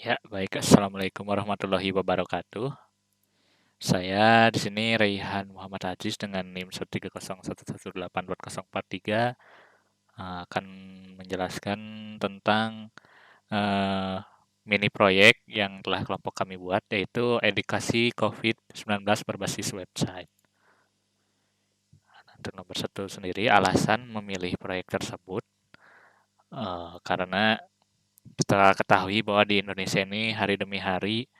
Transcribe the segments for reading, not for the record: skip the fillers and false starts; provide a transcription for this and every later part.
Ya, baik. Assalamualaikum warahmatullahi wabarakatuh. Saya di sini Raihan Muhammad Aziz dengan NIM 13011184043 akan menjelaskan tentang eh, mini proyek yang telah kelompok kami buat, yaitu edukasi COVID-19 berbasis website. Untuk nomor satu sendiri, alasan memilih proyek tersebut karena kita ketahui bahwa di Indonesia ini hari demi hari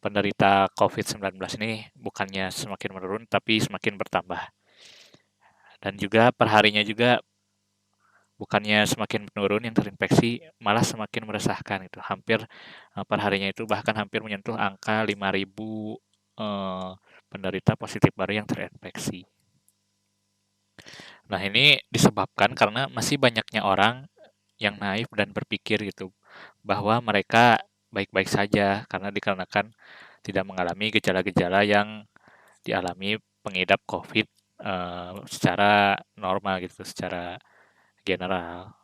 penderita COVID-19 ini bukannya semakin menurun, tapi semakin bertambah. Dan juga perharinya juga bukannya semakin menurun yang terinfeksi, malah semakin meresahkan itu. Hampir perharinya itu bahkan hampir menyentuh angka 5.000 penderita positif baru yang terinfeksi. Nah, ini disebabkan karena masih banyaknya orang yang naif dan berpikir gitu bahwa mereka baik-baik saja karena dikarenakan tidak mengalami gejala-gejala yang dialami pengidap COVID secara normal gitu, secara general.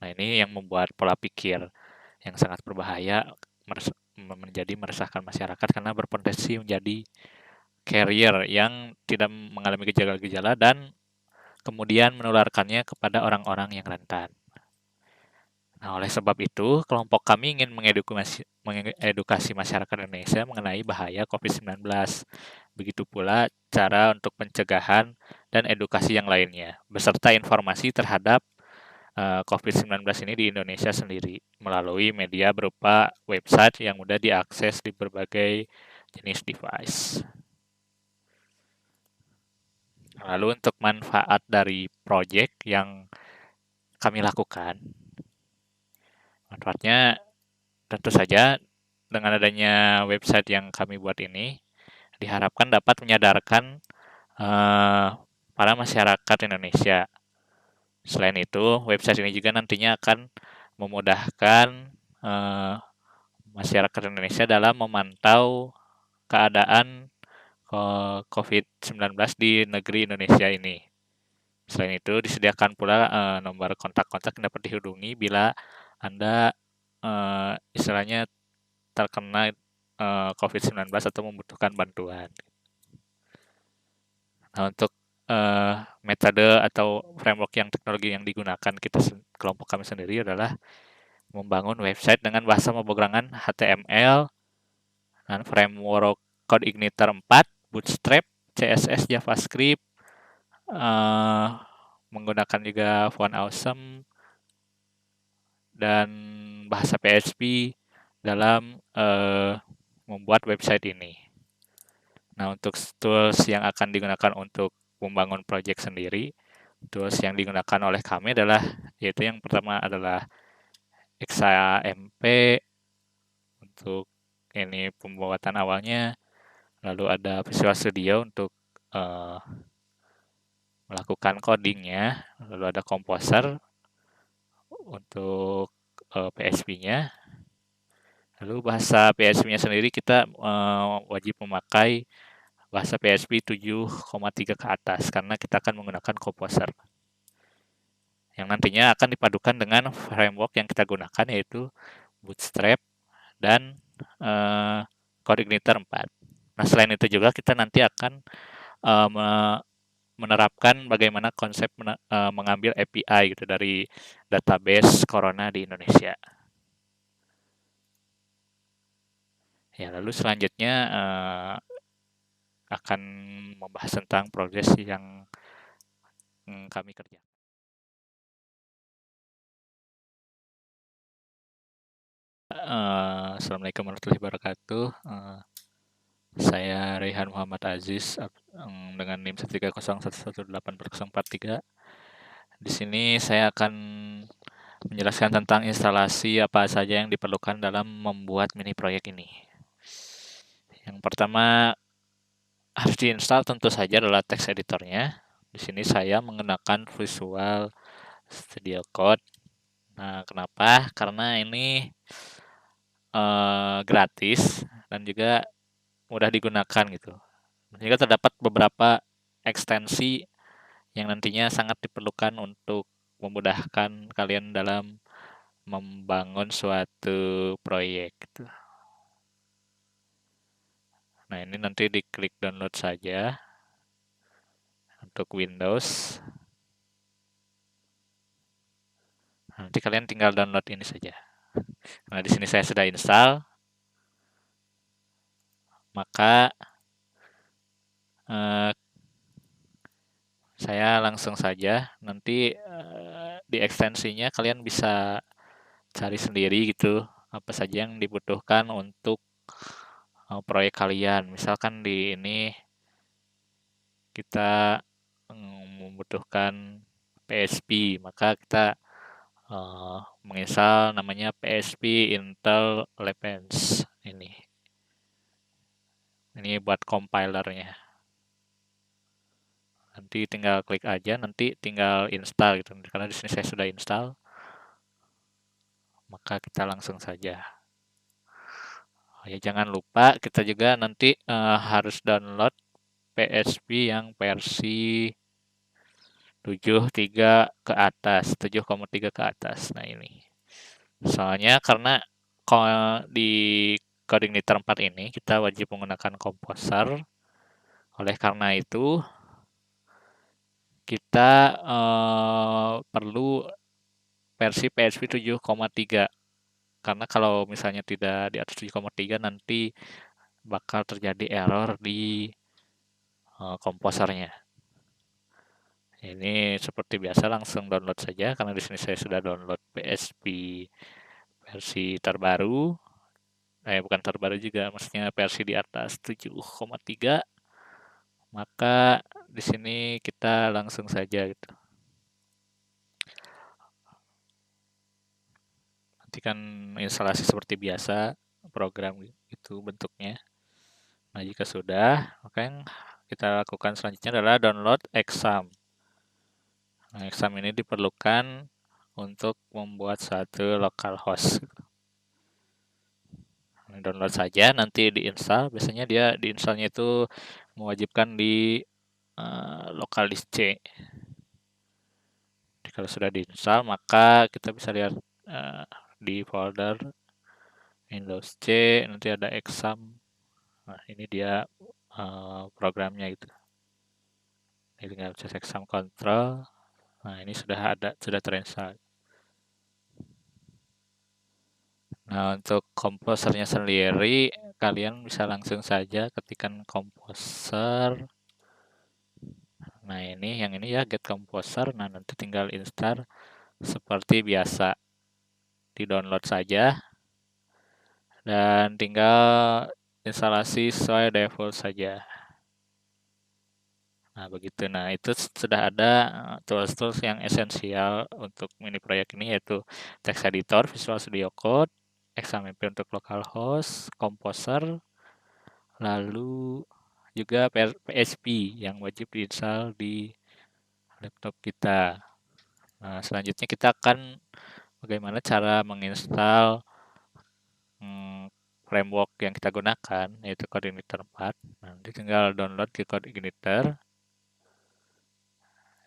Nah, ini yang membuat pola pikir yang sangat berbahaya menjadi meresahkan masyarakat karena berpotensi menjadi carrier yang tidak mengalami gejala-gejala dan kemudian menularkannya kepada orang-orang yang rentan. Nah, oleh sebab itu, kelompok kami ingin mengedukasi masyarakat Indonesia mengenai bahaya COVID-19. Begitu pula cara untuk pencegahan dan edukasi yang lainnya, beserta informasi terhadap COVID-19 ini di Indonesia sendiri melalui media berupa website yang mudah diakses di berbagai jenis device. Lalu untuk manfaat dari proyek yang kami lakukan, manfaatnya tentu saja dengan adanya website yang kami buat ini diharapkan dapat menyadarkan para masyarakat Indonesia. Selain itu, website ini juga nantinya akan memudahkan masyarakat Indonesia dalam memantau keadaan COVID-19 di negeri Indonesia ini. Selain itu, disediakan pula nomor kontak-kontak yang dapat dihubungi bila Anda istilahnya terkena COVID-19 atau membutuhkan bantuan. Nah, untuk metode atau framework yang teknologi yang digunakan kelompok kami sendiri adalah membangun website dengan bahasa pemrograman HTML dan framework CodeIgniter 4, Bootstrap, CSS, JavaScript, menggunakan juga Font Awesome dan bahasa PHP dalam membuat website ini. Nah, untuk tools yang akan digunakan untuk membangun project sendiri, tools yang digunakan oleh kami adalah, yaitu yang pertama adalah XAMPP untuk ini pembuatan awalnya, lalu ada Visual Studio untuk melakukan codingnya, lalu ada Composer untuk PHP-nya, lalu bahasa PHP-nya sendiri kita wajib memakai bahasa PHP 7,3 ke atas karena kita akan menggunakan Composer yang nantinya akan dipadukan dengan framework yang kita gunakan yaitu Bootstrap dan CodeIgniter 4. Nah, selain itu juga kita nanti akan menerapkan bagaimana konsep mengambil API gitu dari database corona di Indonesia. Ya, lalu selanjutnya akan membahas tentang progres yang kami kerjakan. Assalamualaikum warahmatullahi wabarakatuh. Saya Raihan Muhammad Aziz dengan NIM 13011184043. Di sini saya akan menjelaskan tentang instalasi apa saja yang diperlukan dalam membuat mini proyek ini. Yang pertama harus diinstal tentu saja adalah text editornya. Di sini saya menggunakan Visual Studio Code. Nah, kenapa? Karena ini gratis dan juga mudah digunakan gitu. Sehingga terdapat beberapa ekstensi yang nantinya sangat diperlukan untuk memudahkan kalian dalam membangun suatu proyek gitu. Nah, ini nanti diklik download saja untuk Windows. Nanti kalian tinggal download ini saja. Nah, di sini saya sudah install. Maka saya langsung saja nanti di ekstensinya kalian bisa cari sendiri gitu apa saja yang dibutuhkan untuk proyek kalian. Misalkan di ini kita membutuhkan PSP, maka kita menginstal namanya PSP Intel Lepens ini. Ini buat compilernya. Nanti tinggal klik aja, nanti tinggal install gitu. Karena di sini saya sudah install, maka kita langsung saja. Ya jangan lupa kita juga nanti harus download PSP yang versi 7.3 ke atas, 7,3 ke atas. Nah ini. Soalnya karena di CodeIgniter 4 ini kita wajib menggunakan Composer. Oleh karena itu kita perlu versi PSP 7,3. Karena kalau misalnya tidak di atas 7,3 nanti bakal terjadi error di komposernya. Ini seperti biasa langsung download saja karena di sini saya sudah download PSP versi terbaru. Bukan terbaru juga, maksudnya versi di atas 7,3. Maka di sini kita langsung saja gitu. Nanti kan instalasi seperti biasa program itu bentuknya. Nah, jika sudah, maka yang kita lakukan selanjutnya adalah download exam. Nah, exam ini diperlukan untuk membuat suatu localhost. Download saja, nanti diinstal. Biasanya dia diinstalnya itu mewajibkan di localdisk C. Jadi, kalau sudah diinstal, maka kita bisa lihat di folder Windows C, nanti ada exam. Nah, ini dia programnya gitu. Ini tinggal cek exam control. Nah, ini sudah terinstall. Nah, untuk komposernya sendiri, kalian bisa langsung saja ketikkan komposer. Nah, yang ini ya, get composer. Nah, nanti tinggal install seperti biasa. Di-download saja. Dan tinggal instalasi sesuai default saja. Nah, begitu. Nah, itu sudah ada tools-tools yang esensial untuk mini proyek ini, yaitu text editor, Visual Studio Code, XAMPP untuk localhost, Composer, lalu juga PSP yang wajib diinstal di laptop kita. Nah, selanjutnya kita akan bagaimana cara menginstal framework yang kita gunakan, yaitu CodeIgniter 4. Nanti tinggal download ke CodeIgniter.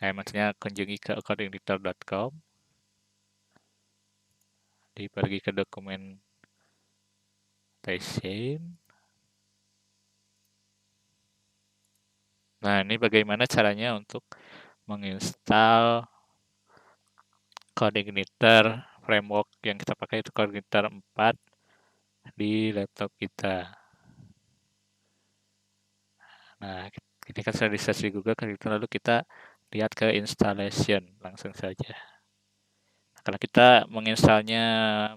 Maksudnya kunjungi ke codeignitor.com. Pergi ke documentation. Nah, ini bagaimana caranya untuk menginstal CodeIgniter framework yang kita pakai, itu CodeIgniter 4 di laptop kita. Nah, ini kan sudah di-search di Google, lalu kita lihat ke installation langsung saja. Karena kita menginstalnya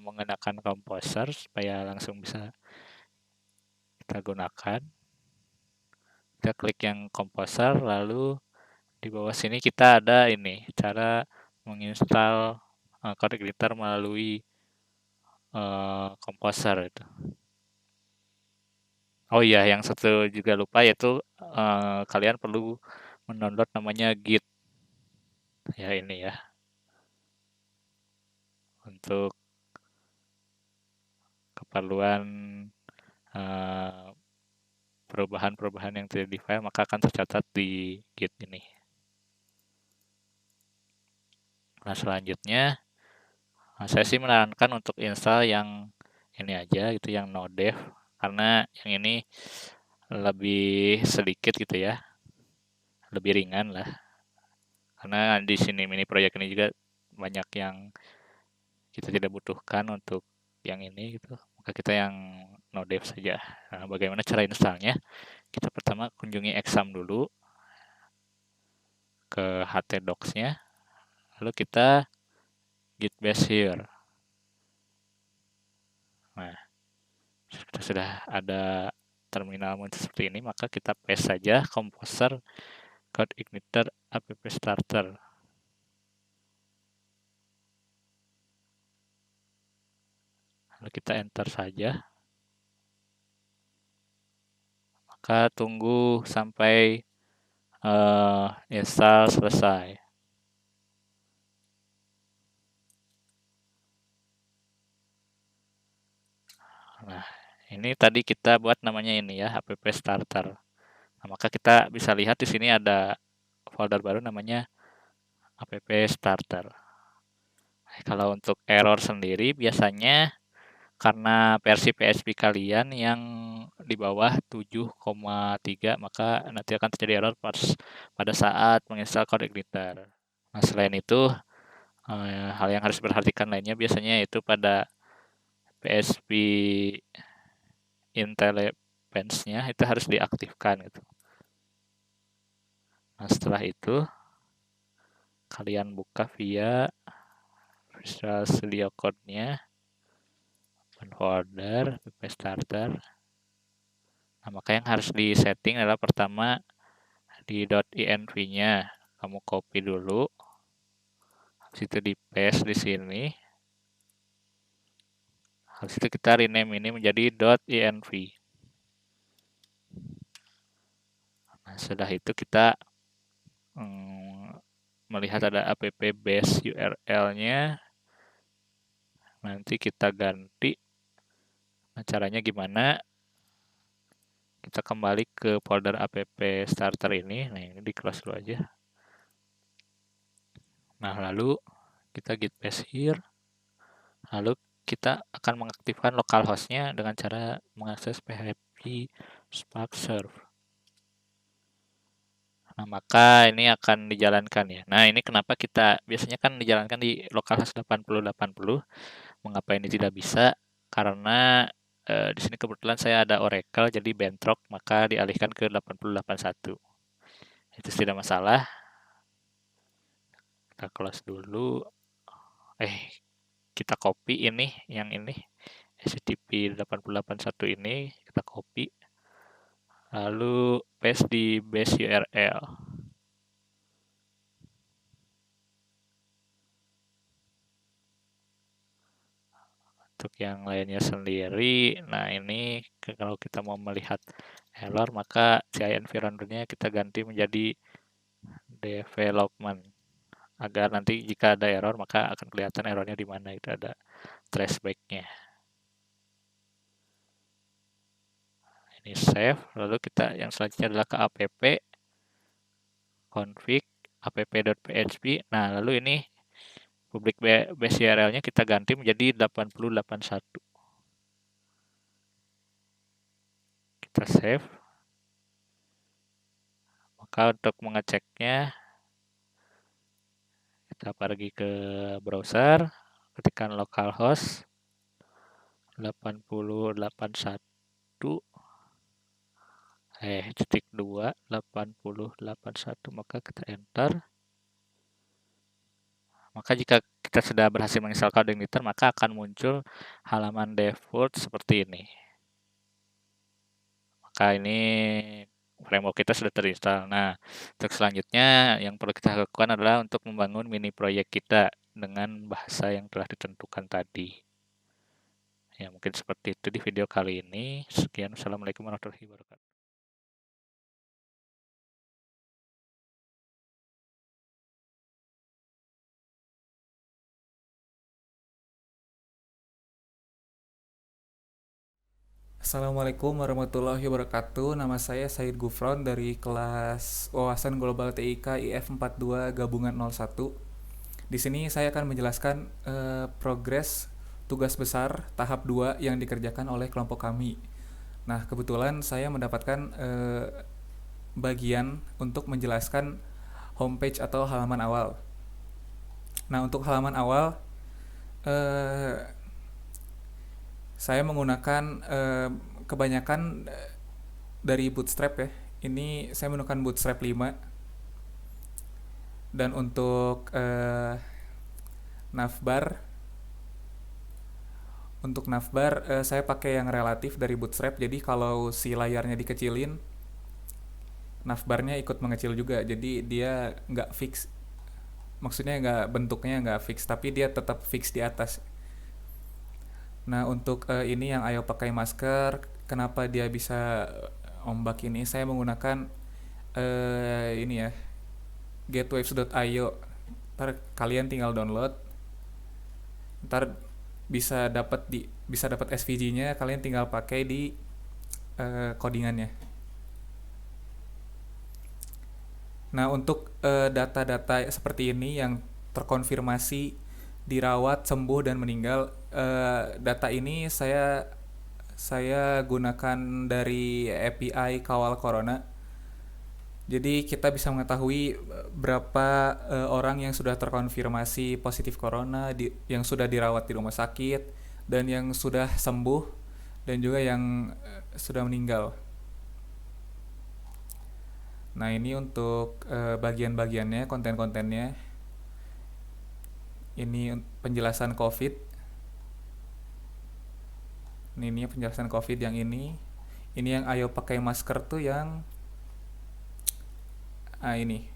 menggunakan Composer supaya langsung bisa kita gunakan. Kita klik yang Composer, lalu di bawah sini kita ada ini cara menginstal CodeIgniter melalui Composer itu. Oh iya, yang satu juga lupa, yaitu kalian perlu mendownload namanya Git. Ya, ini ya. Untuk keperluan perubahan-perubahan yang terjadi di file, maka akan tercatat di Git ini. Nah, selanjutnya Nah, saya sih menyarankan untuk install yang ini aja gitu, yang no dev, karena yang ini lebih sedikit gitu ya, lebih ringan lah. Karena di sini mini proyek ini juga banyak yang kita tidak butuhkan untuk yang ini gitu. Maka kita yang no dev saja. Nah, bagaimana cara installnya? Kita pertama kunjungi exam dulu ke htdocs-nya, lalu kita git bash here. Nah, kita sudah ada terminal muncul seperti ini, maka kita paste saja composer code igniter app starter. Lalu kita enter saja. Maka tunggu sampai install selesai. Nah, ini tadi kita buat namanya ini ya, app starter. Nah, maka kita bisa lihat di sini ada folder baru namanya app starter. Nah, kalau untuk error sendiri biasanya karena versi PHP kalian yang di bawah 7,3 maka nanti akan terjadi error pada saat menginstal Code Igniter. Nah, selain itu hal yang harus diperhatikan lainnya biasanya itu pada PHP intelligence-nya itu harus diaktifkan gitu. Nah, setelah itu kalian buka via Visual Studio Code-nya, open folder, app starter. Nah, maka yang harus di-setting adalah pertama di .env-nya kamu copy dulu, habis itu di paste di sini, habis itu kita rename ini menjadi .env. Nah, setelah itu kita melihat ada app base URL-nya, nanti kita ganti. Nah, caranya gimana? Kita kembali ke folder app starter ini. Nah, ini di close dulu aja. Nah, lalu kita git paste here. Lalu kita akan mengaktifkan localhost-nya dengan cara mengakses php spark serve. Nah, maka ini akan dijalankan ya. Nah, ini kenapa kita biasanya kan dijalankan di localhost 8080. Mengapa ini tidak bisa? Karena di sini kebetulan saya ada Oracle jadi bentrok, maka dialihkan ke 8081. Itu tidak masalah. Kita close dulu. Kita copy ini, yang ini HTTP 8081 ini kita copy. Lalu paste di base URL. Untuk yang lainnya sendiri, nah ini kalau kita mau melihat error maka CI environment-nya kita ganti menjadi development agar nanti jika ada error maka akan kelihatan errornya di mana, itu ada traceback-nya. Ini save, lalu kita yang selanjutnya adalah ke app config app.php. Nah, lalu ini public base URL-nya kita ganti menjadi 8081. Kita save. Maka untuk mengeceknya kita pergi ke browser, ketikkan localhost 8081 titik 2 8081, maka kita enter. Maka jika kita sudah berhasil menginstal Code Igniter, maka akan muncul halaman default seperti ini. Maka ini framework kita sudah terinstall. Nah, untuk selanjutnya yang perlu kita lakukan adalah untuk membangun mini proyek kita dengan bahasa yang telah ditentukan tadi. Ya, mungkin seperti itu di video kali ini. Sekian, Assalamualaikum warahmatullahi wabarakatuh. Assalamualaikum warahmatullahi wabarakatuh. Nama saya Said Gufron dari kelas Wawasan Global TIK IF 42 Gabungan 01. Di sini saya akan menjelaskan progres tugas besar tahap 2 yang dikerjakan oleh kelompok kami. Nah, kebetulan saya mendapatkan bagian untuk menjelaskan homepage atau halaman awal. Nah, untuk halaman awal eh, saya menggunakan kebanyakan dari Bootstrap ya. Ini saya menggunakan Bootstrap 5 dan untuk navbar saya pakai yang relatif dari Bootstrap. Jadi kalau si layarnya dikecilin, navbarnya ikut mengecil juga. Jadi dia nggak fix, maksudnya nggak bentuknya nggak fix, tapi dia tetap fix di atas. Nah untuk ini yang ayo pakai masker, kenapa dia bisa ombak ini? Saya menggunakan ini ya, getwaves.io. Ntar kalian tinggal download, ntar bisa dapat SVG-nya, kalian tinggal pakai di codingannya. Nah untuk data-data seperti ini yang terkonfirmasi dirawat, sembuh dan meninggal, data ini saya gunakan dari API Kawal Corona. Jadi kita bisa mengetahui berapa orang yang sudah terkonfirmasi positif corona, yang sudah dirawat di rumah sakit, dan yang sudah sembuh, dan juga yang sudah meninggal. Nah ini untuk bagian-bagiannya, konten-kontennya. Ini penjelasan COVID. Ini penjelasan COVID yang ini. Ini yang ayo pakai masker tuh yang ini.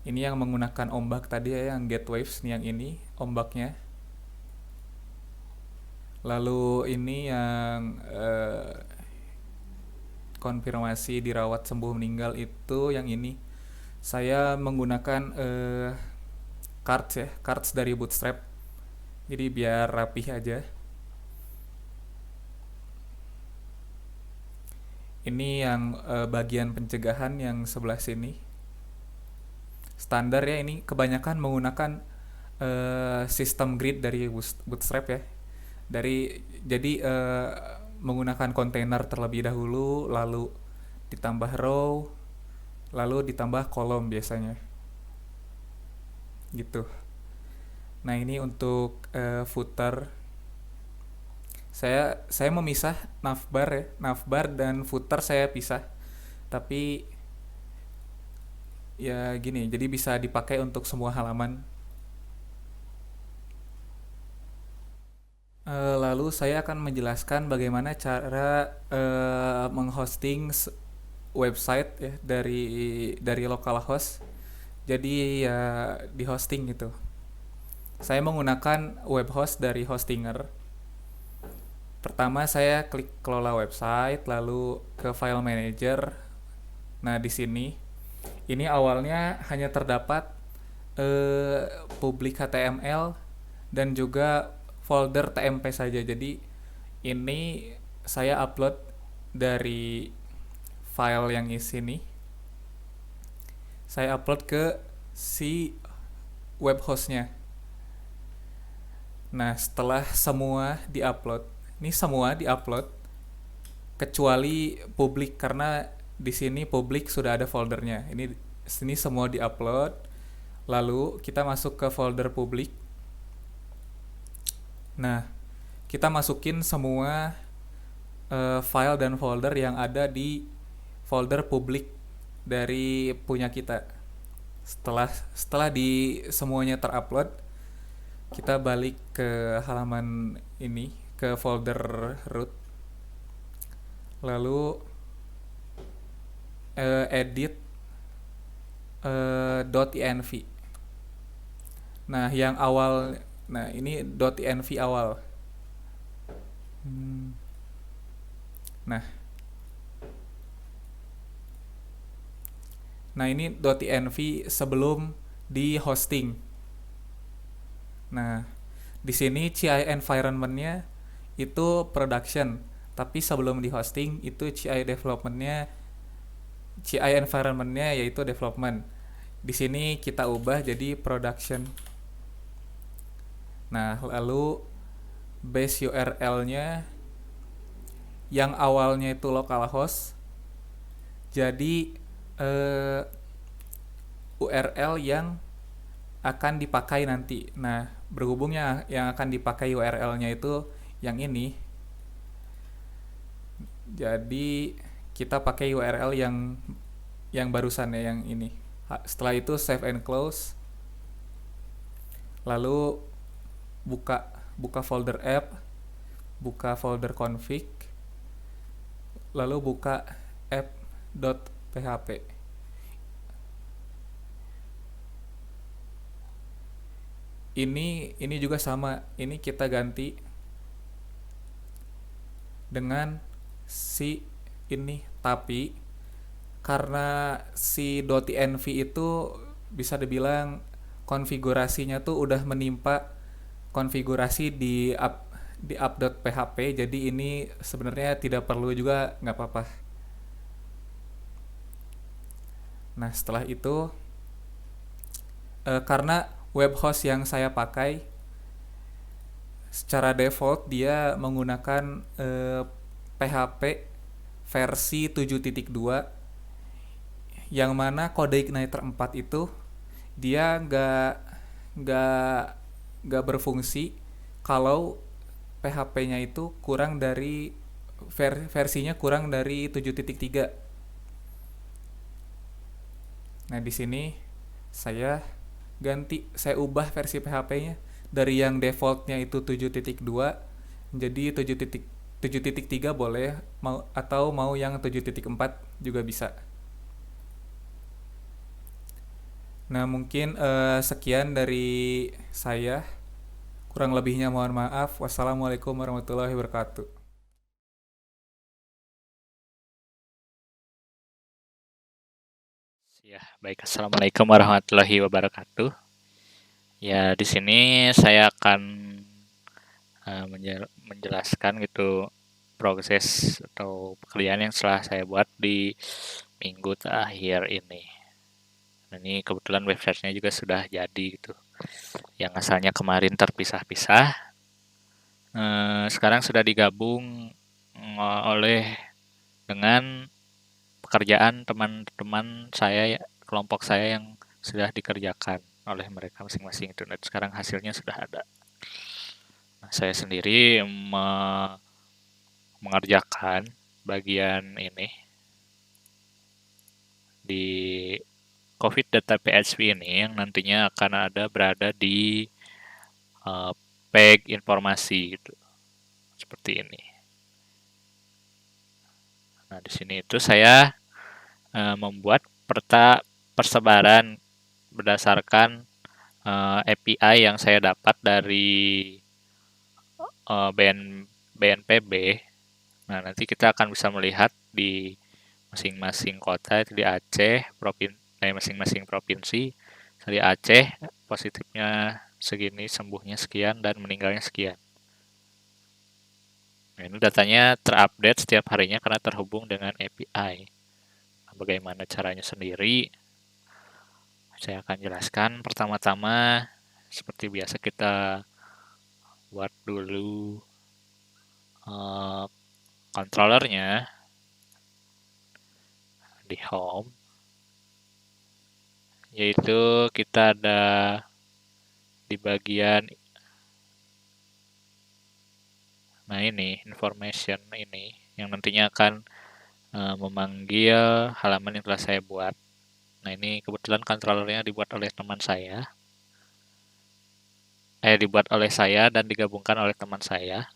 Ini yang menggunakan ombak tadi ya, yang get waves nih, yang ini ombaknya. Lalu ini yang konfirmasi dirawat sembuh meninggal itu yang ini. Saya menggunakan cards ya, cards dari Bootstrap. Jadi biar rapih aja. Ini yang bagian pencegahan yang sebelah sini. Standar ya, ini kebanyakan menggunakan sistem grid dari Bootstrap ya. Jadi menggunakan kontainer terlebih dahulu, lalu ditambah row, lalu ditambah kolom biasanya. Gitu. Nah, ini untuk footer. Saya memisah navbar ya. Navbar dan footer saya pisah. Tapi ya gini, jadi bisa dipakai untuk semua halaman. Lalu saya akan menjelaskan bagaimana cara menghosting website ya dari localhost. Jadi ya di hosting gitu. Saya menggunakan web host dari Hostinger. Pertama saya klik kelola website, lalu ke file manager. Nah di sini ini awalnya hanya terdapat publik HTML dan juga folder TMP saja. Jadi ini saya upload dari file yang di sini. Saya upload ke si web hostnya. Nah setelah semua diupload, ini semua diupload kecuali publik karena di sini publik sudah ada foldernya. Ini sini semua diupload. Lalu kita masuk ke folder publik. Nah, kita masukin semua file dan folder yang ada di folder publik dari punya kita. Setelah di semuanya terupload, kita balik ke halaman ini, ke folder root. Lalu edit .env. Nah, yang awal, nah ini .env awal. Nah, nah ini .env sebelum di hosting. Nah, di sini CI environment-nya itu production, tapi sebelum di hosting itu CI environment-nya yaitu development. Di sini kita ubah jadi production. Nah, lalu base URL-nya yang awalnya itu localhost jadi URL yang akan dipakai nanti. Nah, berhubungnya yang akan dipakai URL-nya itu yang ini, jadi kita pakai URL yang barusan ya, yang ini. Setelah itu save and close, lalu buka buka folder app, buka folder config, lalu buka app.php. Ini juga sama, ini kita ganti dengan si ini, tapi karena si .env itu bisa dibilang konfigurasinya tuh udah menimpa konfigurasi di app.php, jadi ini sebenarnya tidak perlu juga, nggak apa-apa. Nah, setelah itu karena web host yang saya pakai secara default dia menggunakan PHP versi 7.2, yang mana kode igniter 4 itu dia nggak nggak berfungsi kalau PHP-nya itu kurang dari versinya kurang dari 7.3. Nah, di sini saya ubah versi PHP-nya dari yang defaultnya itu 7.2 menjadi 7.3 boleh, mau atau mau yang 7.4 juga bisa. Nah, mungkin sekian dari saya. Kurang lebihnya mohon maaf. Wassalamualaikum warahmatullahi wabarakatuh. Ya, baik. Assalamualaikum warahmatullahi wabarakatuh. Ya, di sini saya akan menjelaskan gitu proses atau pekerjaan yang setelah saya buat di minggu terakhir ini. Nah, ini kebetulan websitenya juga sudah jadi gitu. Yang asalnya kemarin terpisah-pisah, sekarang sudah digabung oleh dengan pekerjaan teman-teman saya, kelompok saya yang sudah dikerjakan oleh mereka masing-masing itu. Dan sekarang hasilnya sudah ada. Nah, saya sendiri mengerjakan bagian ini di COVID Data PHP ini yang nantinya akan berada di peg informasi gitu, seperti ini. Nah, di sini itu saya membuat peta persebaran berdasarkan API yang saya dapat dari BNPB. Nah, nanti kita akan bisa melihat di masing-masing kota itu di Aceh, masing-masing provinsi. Di Aceh positifnya segini, sembuhnya sekian, dan meninggalnya sekian. Nah, ini datanya terupdate setiap harinya karena terhubung dengan API. Nah, bagaimana caranya sendiri? Saya akan jelaskan. Pertama-tama, seperti biasa kita buat dulu controllernya di home, yaitu kita ada di bagian ini information ini yang nantinya akan memanggil halaman yang telah saya buat. Nah, ini kebetulan controllernya dibuat oleh teman saya. Dibuat oleh saya dan digabungkan oleh teman saya.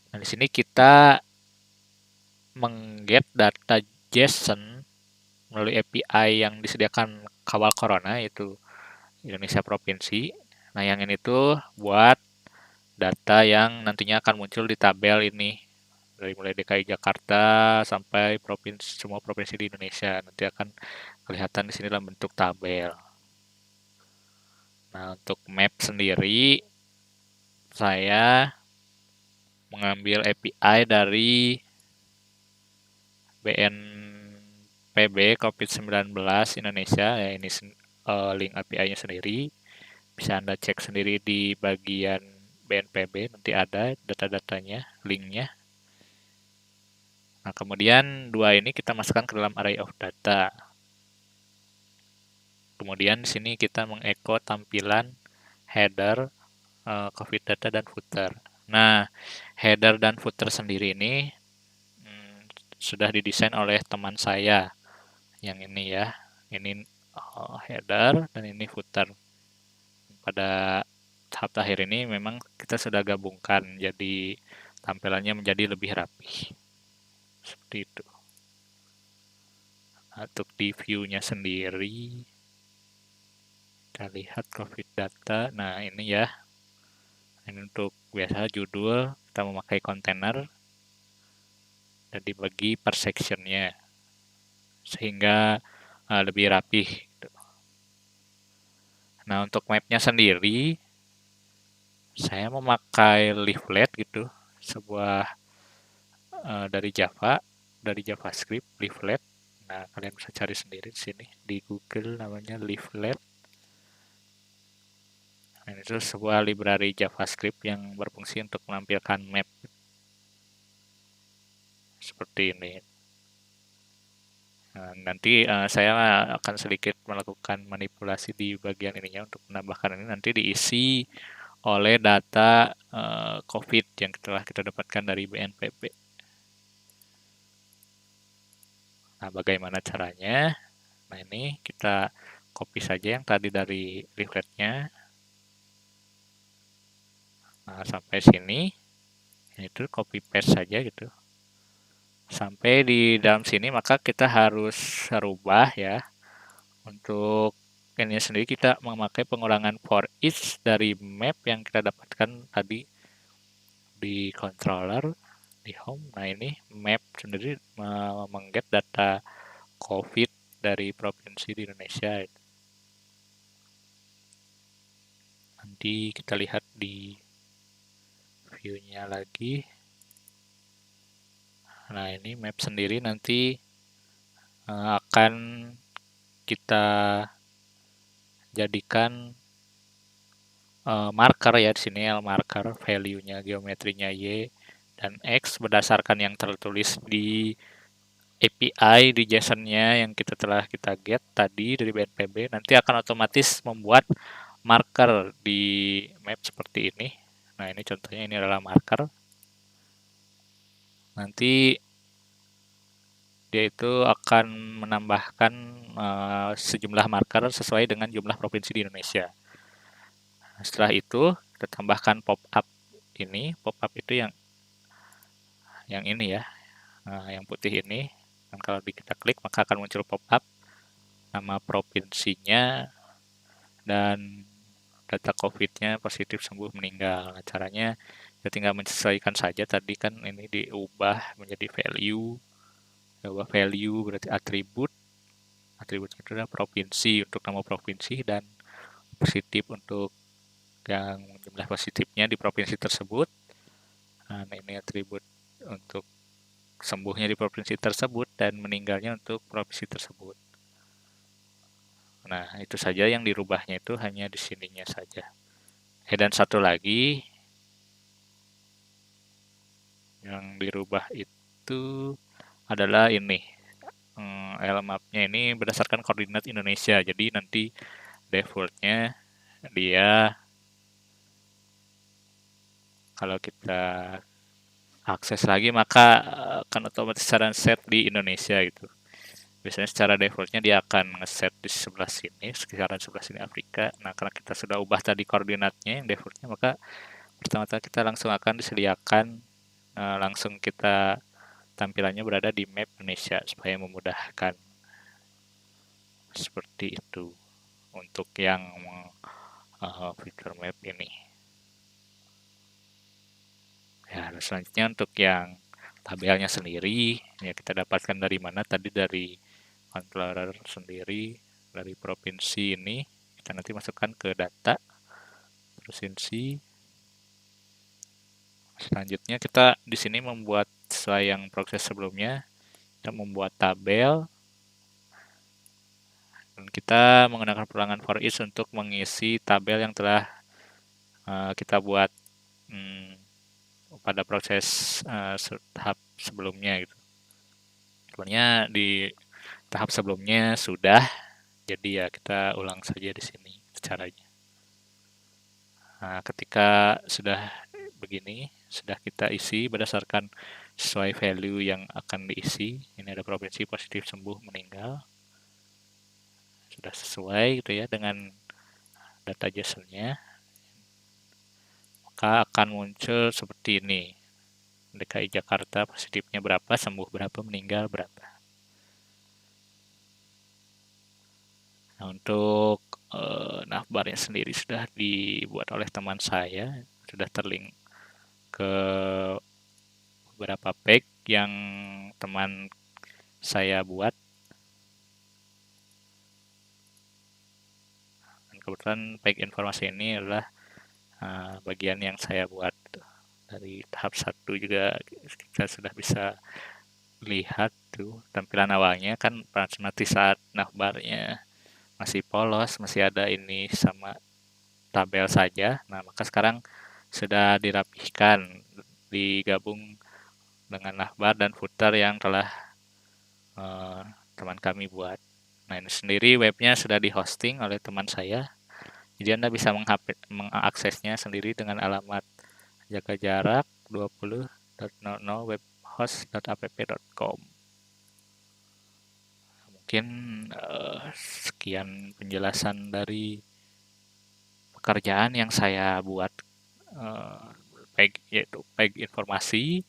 Nah, di sini kita mengget data JSON melalui API yang disediakan Kawal Corona, yaitu Indonesia Provinsi. Nah, yang ini tuh buat data yang nantinya akan muncul di tabel ini. Dari mulai DKI Jakarta sampai semua provinsi di Indonesia. Nanti akan kelihatan di sini dalam bentuk tabel. Nah, untuk map sendiri, saya mengambil API dari BNPB COVID-19 Indonesia, ya ini link API-nya sendiri. Bisa Anda cek sendiri di bagian BNPB, nanti ada data-datanya, linknya. Nah, kemudian dua ini kita masukkan ke dalam array of data. Kemudian di sini kita mengecho tampilan header, COVID data, dan footer. Nah, header dan footer sendiri ini sudah didesain oleh teman saya yang ini ya. Ini header dan ini footer. Pada tahap akhir ini memang kita sudah gabungkan, jadi tampilannya menjadi lebih rapi. Seperti itu. Untuk di view-nya sendiri, kita lihat COVID data. Nah, ini ya. Ini untuk biasa judul, kita memakai kontainer dan dibagi per section-nya sehingga lebih rapi. Nah, untuk map-nya sendiri, saya memakai leaflet gitu, sebuah dari Java, dari JavaScript, leaflet. Nah, kalian bisa cari sendiri di sini di Google, namanya leaflet. Nah, itu sebuah library JavaScript yang berfungsi untuk menampilkan map seperti ini. Nah, nanti saya akan sedikit melakukan manipulasi di bagian ininya untuk menambahkan ini, nanti diisi oleh data COVID yang telah kita dapatkan dari BNPB. Nah, bagaimana caranya? Nah, ini kita copy saja yang tadi dari leafletnya. Nah, sampai sini, itu copy paste saja gitu. Sampai di dalam sini, maka kita harus rubah ya. Untuk ini sendiri kita memakai pengulangan for each dari map yang kita dapatkan tadi di controller, di home. Nah, ini map sendiri mengget data COVID dari provinsi di Indonesia. Nanti kita lihat di view-nya lagi. Nah, ini map sendiri nanti akan kita jadikan marker ya, di sini marker, value-nya, geometrinya Y dan X berdasarkan yang tertulis di API di JSON-nya yang telah kita get tadi dari BNPB, nanti akan otomatis membuat marker di map seperti ini. Nah, ini contohnya, ini adalah marker. Nanti dia itu akan menambahkan sejumlah marker sesuai dengan jumlah provinsi di Indonesia. Setelah itu kita tambahkan pop-up ini. Pop-up itu yang ini ya, yang putih ini. Dan kalau kita klik maka akan muncul pop-up nama provinsinya dan data COVID-nya positif, sembuh, meninggal. Nah, caranya kita tinggal menyesuaikan saja. Tadi kan ini diubah menjadi value. Ubah value berarti atribut. Atribut itu adalah provinsi untuk nama provinsi dan positif untuk yang jumlah positifnya di provinsi tersebut. Nah, ini atribut untuk sembuhnya di provinsi tersebut dan meninggalnya untuk provinsi tersebut. Nah, itu saja yang dirubahnya, itu hanya di sininya saja. Dan satu lagi yang dirubah itu adalah ini. Lmap-nya ini berdasarkan koordinat Indonesia. Jadi nanti defaultnya dia kalau kita akses lagi maka akan otomatis secara set di Indonesia gitu. Biasanya secara defaultnya dia akan ngeset di sebelah sini, sekitaran sebelah sini Afrika. Nah, karena kita sudah ubah tadi koordinatnya yang defaultnya, maka pertama-tama kita langsung akan disediakan langsung kita tampilannya berada di map Indonesia supaya memudahkan. Seperti itu untuk yang fitur map ini. Ya, selanjutnya untuk yang tabelnya sendiri, ya kita dapatkan dari mana? Tadi dari controller sendiri, dari provinsi ini. Kita nanti masukkan ke data provinsi. Selanjutnya kita di sini membuat sesuai yang proses sebelumnya, kita membuat tabel Dan kita menggunakan perulangan for each untuk mengisi tabel yang telah kita buat pada proses tahap sebelumnya gitu. Sebenarnya di tahap sebelumnya sudah, jadi ya kita ulang saja di sini caranya. Nah, ketika sudah begini, sudah kita isi berdasarkan sesuai value yang akan diisi. Ini ada provinsi positif sembuh meninggal. Sudah sesuai gitu ya dengan data JSON-nya. Maka akan muncul seperti ini. DKI Jakarta positifnya berapa, sembuh berapa, meninggal berapa. Nah, untuk navbarnya sendiri sudah dibuat oleh teman saya, sudah terlink ke beberapa page yang teman saya buat. Dan kebetulan page informasi ini adalah bagian yang saya buat. Dari tahap 1 juga kita sudah bisa lihat tuh tampilan awalnya kan nanti saat navbarnya masih polos, masih ada ini sama tabel saja. Nah, maka sekarang sudah dirapihkan, digabung dengan navbar dan footer yang telah teman kami buat. Nah, ini sendiri webnya sudah di-hosting oleh teman saya. Jadi Anda bisa mengaksesnya sendiri dengan alamat jaga jarak 20.00 webhost.app.com. Mungkin sekian penjelasan dari pekerjaan yang saya buat, yaitu peg informasi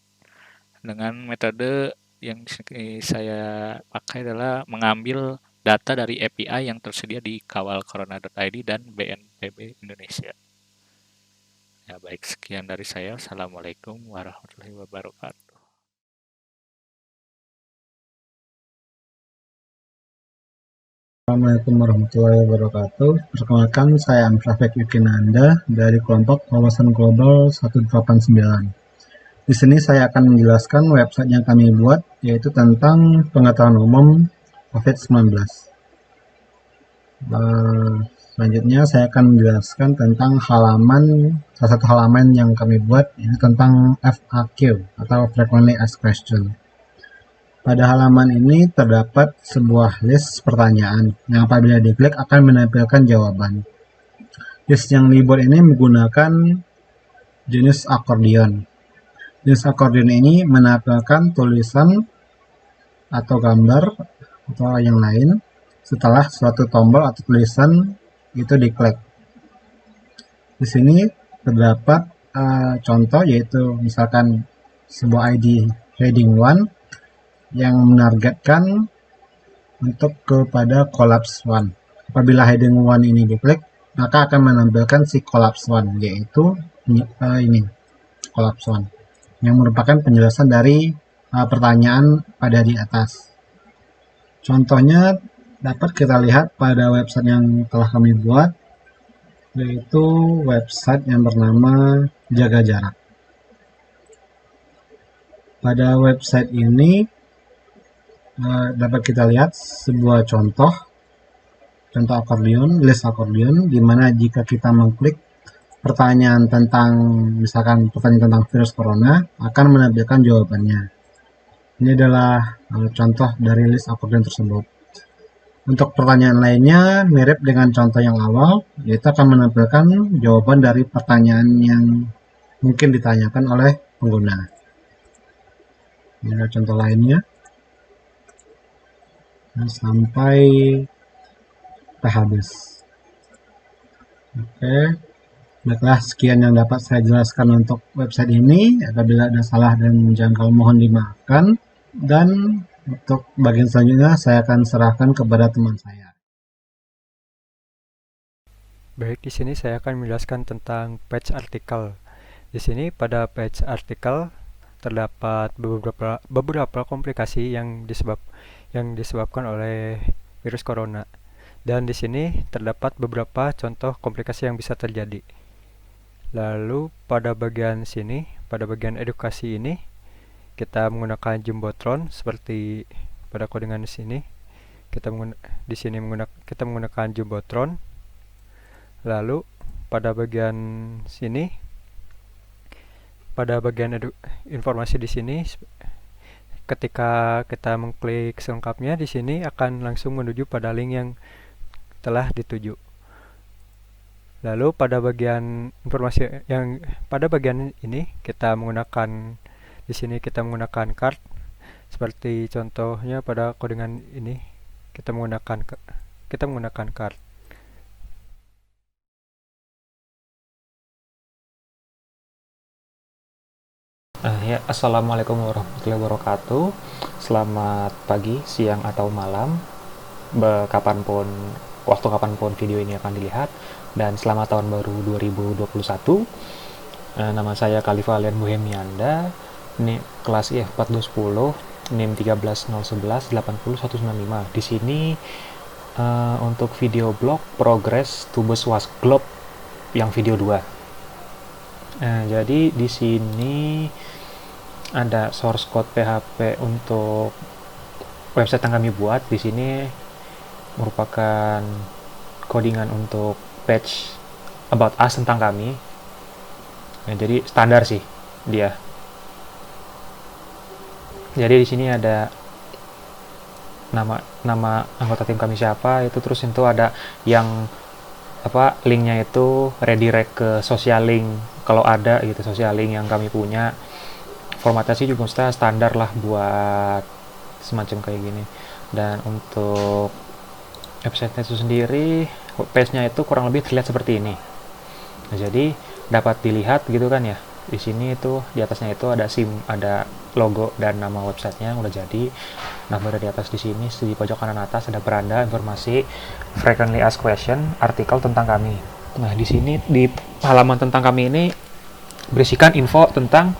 dengan metode yang saya pakai adalah mengambil data dari API yang tersedia di kawalcorona.id dan BNPB Indonesia. Ya, baik, sekian dari saya. Assalamualaikum warahmatullahi wabarakatuh. Assalamualaikum warahmatullahi wabarakatuh. Perkenalkan, saya Amsafek Yukinanda dari kelompok Wawasan Global 189. Di sini saya akan menjelaskan website yang kami buat, yaitu tentang pengetahuan umum COVID-19. Selanjutnya saya akan menjelaskan tentang salah satu halaman yang kami buat, yaitu tentang FAQ atau Frequently Asked Question. Pada halaman ini terdapat sebuah list pertanyaan yang apabila diklik akan menampilkan jawaban. List yang dibuat ini menggunakan jenis akordion. Jenis akordion ini menampilkan tulisan atau gambar atau yang lain setelah suatu tombol atau tulisan itu diklik. Di sini terdapat contoh, yaitu misalkan sebuah ID heading 1 yang menargetkan untuk kepada collapse 1. Apabila heading 1 ini diklik, maka akan menampilkan si collapse 1, yaitu ini collapse 1, yang merupakan penjelasan dari pertanyaan pada di atas. Contohnya dapat kita lihat pada website yang telah kami buat, yaitu website yang bernama Jaga Jarak. Pada website ini dapat kita lihat sebuah contoh akordion, list akordion, di mana jika kita mengklik pertanyaan tentang, misalkan pertanyaan tentang virus corona, akan menampilkan jawabannya. Ini adalah contoh dari list akordion tersebut. Untuk pertanyaan lainnya mirip dengan contoh yang awal, yaitu akan menampilkan jawaban dari pertanyaan yang mungkin ditanyakan oleh pengguna. Ini adalah contoh lainnya. Sampai habis. Oke, baiklah, sekian yang dapat saya jelaskan untuk website ini. Apabila ada salah dan janggal mohon dimaafkan. Dan untuk bagian selanjutnya saya akan serahkan kepada teman saya. Baik, di sini saya akan menjelaskan tentang page artikel. Di sini pada page artikel terdapat beberapa komplikasi yang disebabkan oleh virus corona. Dan di sini terdapat beberapa contoh komplikasi yang bisa terjadi. Lalu pada bagian sini, pada bagian edukasi ini, kita menggunakan jumbotron seperti pada codingan di sini. di sini kita menggunakan Jumbotron. Lalu pada bagian sini, pada bagian informasi di sini, ketika kita mengklik selengkapnya di sini akan langsung menuju pada link yang telah dituju. Lalu pada bagian informasi yang pada bagian ini kita menggunakan di sini kita menggunakan card seperti contohnya pada codingan ini kita menggunakan card. Ya, Assalamualaikum warahmatullahi wabarakatuh. Selamat pagi, siang, atau malam, kapanpun video ini akan dilihat. Dan selamat tahun baru 2021. Nama saya Khalifa Alian Bohemianda. Ini kelas IF 4210, NIM 1301180195. Di sini untuk video blog Progress Tubes Was Globe yang video 2. Jadi di sini ada source code PHP untuk website yang kami buat. Di sini merupakan codingan untuk page about us tentang kami. Jadi standar sih dia. Jadi di sini ada nama anggota tim kami siapa, itu terus itu ada yang linknya itu redirect ke social link kalau ada gitu, social link yang kami punya. Formatnya sih juga standar lah buat semacam kayak gini. Dan untuk website itu sendiri, page-nya itu kurang lebih terlihat seperti ini. Nah, jadi dapat dilihat gitu kan ya. Di sini itu di atasnya itu ada logo dan nama websitenya udah jadi. Nah, baru di atas di sini di pojok kanan atas ada beranda informasi frequently asked question, artikel tentang kami. Nah, di sini di halaman tentang kami ini berisikan info tentang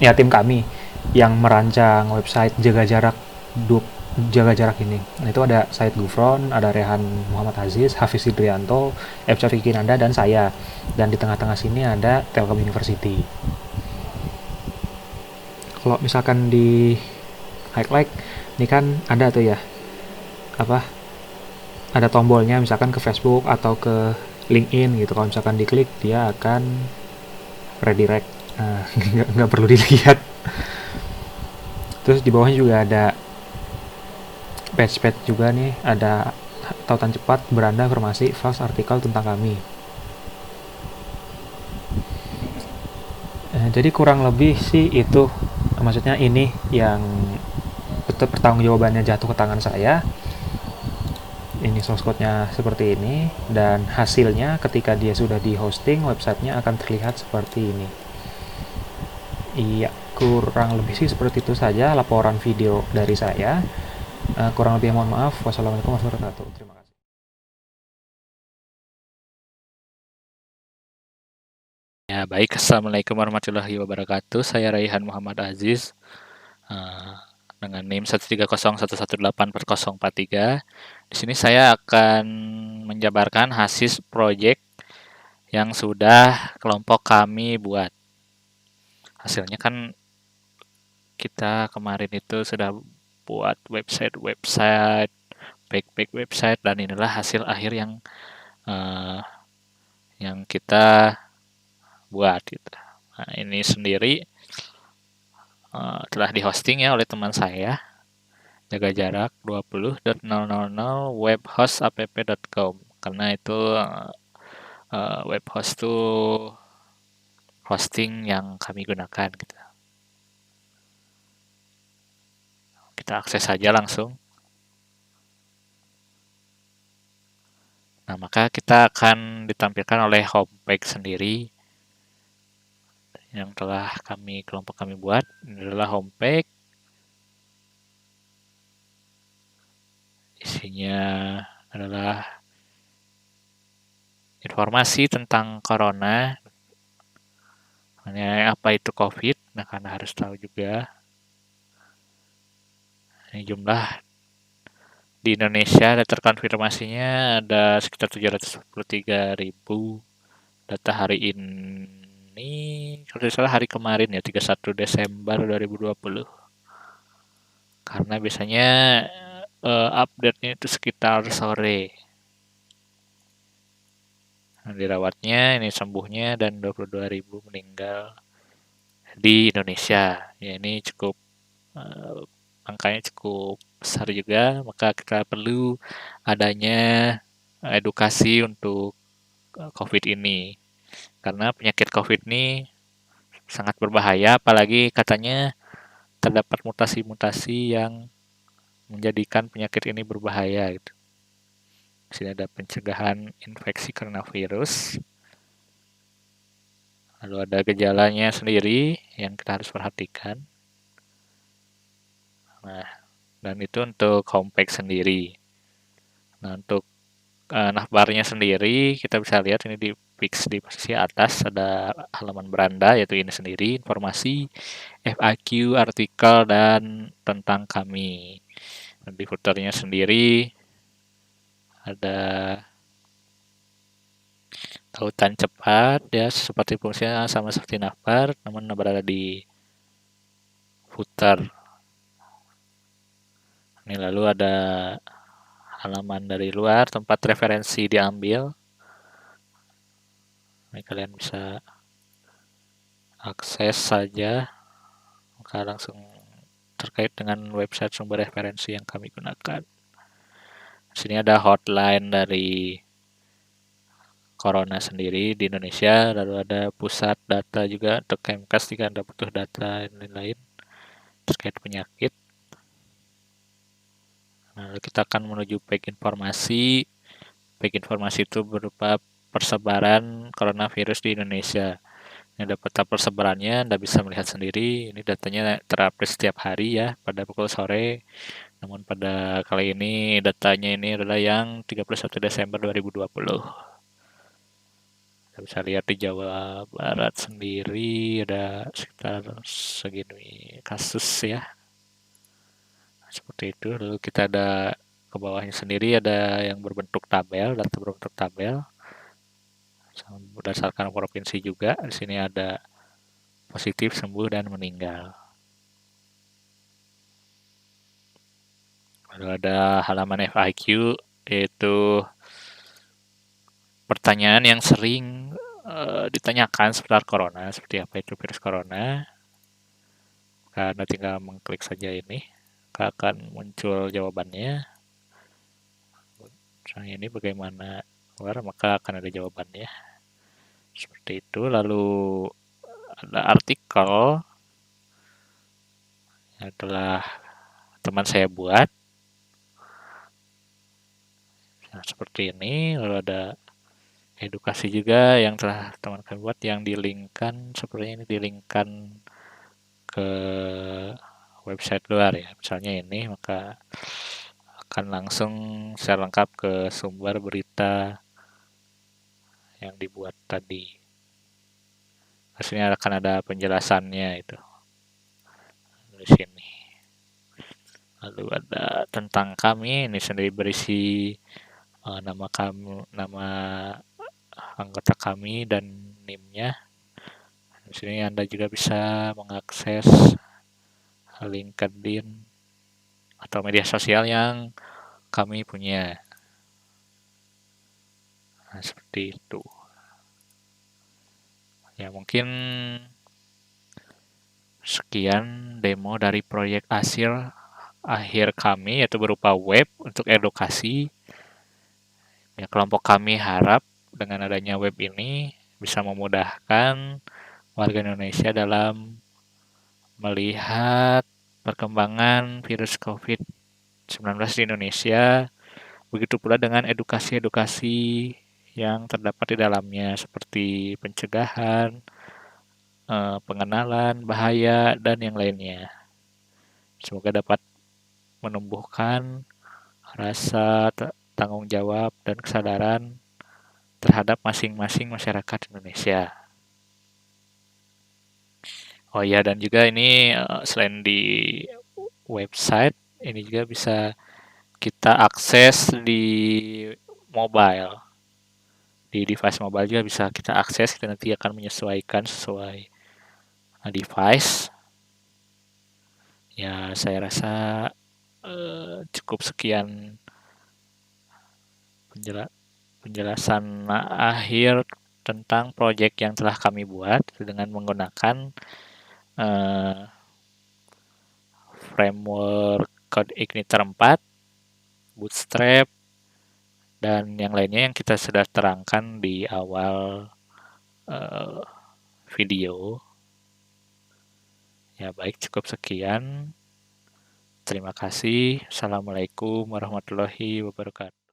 ya tim kami yang merancang website jaga jarak ini. Nah, itu ada Said Gufron, ada Rehan Muhammad Aziz, Hafiz Hidrianto, F. Vicky Nanda, dan saya. Dan di tengah-tengah sini ada Telkom University. Kalau misalkan di highlight, ini kan ada tuh ya, ada tombolnya misalkan ke Facebook atau ke LinkedIn gitu. Kalau misalkan diklik, dia akan redirect. Nggak perlu dilihat. Terus di bawahnya juga ada page juga nih, ada tautan cepat, beranda, informasi, flash, artikel tentang kami. Jadi kurang lebih sih itu, maksudnya ini yang pertanggungjawabannya jatuh ke tangan saya. Ini source code-nya seperti ini, dan hasilnya ketika dia sudah di hosting, websitenya akan terlihat seperti ini. Iya, kurang lebih sih seperti itu saja laporan video dari saya. Kurang lebih mohon maaf. Wassalamualaikum warahmatullahi wabarakatuh. Terima kasih. Ya, baik. Assalamualaikum warahmatullahi wabarakatuh. Saya Raihan Muhammad Aziz dengan NIM 1301118/043. Di sini saya akan menjabarkan hasil proyek yang sudah kelompok kami buat. Hasilnya kan kita kemarin itu sudah buat website, back website, dan inilah hasil akhir yang kita buat gitu. Nah, ini sendiri telah di-hosting ya oleh teman saya, jaga jarak 20.000 webhostapp.com, karena itu webhost itu hosting yang kami gunakan gitu. Kita akses saja langsung. Nah, maka kita akan ditampilkan oleh homepage sendiri yang telah kelompok kami buat. Ini adalah homepage. Isinya adalah informasi tentang corona. Apa itu COVID? Nah, karena harus tahu juga. Ini jumlah di Indonesia terkonfirmasinya ada sekitar 743.000. Data hari ini, kalau tidak salah hari kemarin ya, 31 Desember 2020. Karena biasanya update-nya itu sekitar sore. Nah, dirawatnya ini sembuhnya dan 22.000 meninggal di Indonesia. Ya ini cukup angkanya cukup besar juga, maka kita perlu adanya edukasi untuk COVID ini. Karena penyakit COVID ini sangat berbahaya, apalagi katanya terdapat mutasi-mutasi yang menjadikan penyakit ini berbahaya gitu. Di sini ada pencegahan infeksi karena virus. Lalu ada gejalanya sendiri yang kita harus perhatikan. Nah, dan itu untuk compact sendiri. Nah, untuk navbarnya sendiri kita bisa lihat ini di fix di posisi atas ada halaman beranda yaitu ini sendiri informasi FAQ artikel dan tentang kami. Dan di footernya sendiri ada tautan cepat ya seperti fungsinya sama seperti navbar namun berada di footer. Ini lalu ada halaman dari luar tempat referensi diambil. Ini kalian bisa akses saja maka langsung terkait dengan website sumber referensi yang kami gunakan. Di sini ada hotline dari Corona sendiri di Indonesia, lalu ada pusat data juga untuk Kemkes jika Anda butuh data dan lain-lain terkait penyakit. Nah, lalu kita akan menuju page informasi. Page informasi itu berupa persebaran coronavirus di Indonesia. Ini ada peta persebarannya, Anda bisa melihat sendiri. Ini datanya terupdate setiap hari ya pada pukul sore. Namun pada kali ini datanya ini adalah yang 31 Desember 2020. Kita bisa lihat di Jawa Barat sendiri ada sekitar segini kasus ya. Seperti itu. Lalu kita ada ke bawahnya sendiri ada yang berbentuk tabel, data berbentuk tabel. Berdasarkan provinsi juga. Di sini ada positif, sembuh, dan meninggal. Lalu ada halaman FAQ, yaitu pertanyaan yang sering ditanyakan seputar corona, seperti apa itu virus corona. Anda tinggal mengklik saja ini, akan muncul jawabannya. Misalnya ini bagaimana keluar, maka akan ada jawabannya. Seperti itu. Lalu ada artikel yang telah teman saya buat. Nah, seperti ini. Lalu ada edukasi juga yang telah teman kami buat yang dilingkan sepertinya ini dilingkan ke website luar ya. Misalnya ini maka akan langsung secara lengkap ke sumber berita yang dibuat tadi. Di sini akan ada penjelasannya itu di sini. Lalu ada tentang kami ini sendiri berisi nama kamu, nama anggota kami dan NIM-nya. Di sini Anda juga bisa mengakses LinkedIn atau media sosial yang kami punya. Nah, seperti itu. Ya, mungkin sekian demo dari proyek akhir kami, yaitu berupa web untuk edukasi. Ya, kelompok kami harap dengan adanya web ini bisa memudahkan warga Indonesia dalam melihat perkembangan virus COVID-19 di Indonesia. Begitu pula dengan edukasi-edukasi yang terdapat di dalamnya seperti pencegahan, pengenalan, bahaya, dan yang lainnya. Semoga dapat menumbuhkan rasa tanggung jawab dan kesadaran terhadap masing-masing masyarakat Indonesia. Oh ya, dan juga ini selain di website, ini juga bisa kita akses di mobile. Di device mobile juga bisa kita akses, kita nanti akan menyesuaikan sesuai device. Ya, saya rasa cukup cukup sekian penjelasan akhir tentang proyek yang telah kami buat dengan menggunakan framework Code Igniter 4, Bootstrap, dan yang lainnya yang kita sudah terangkan di awal video. Ya baik, cukup sekian. Terima kasih. Assalamualaikum warahmatullahi wabarakatuh.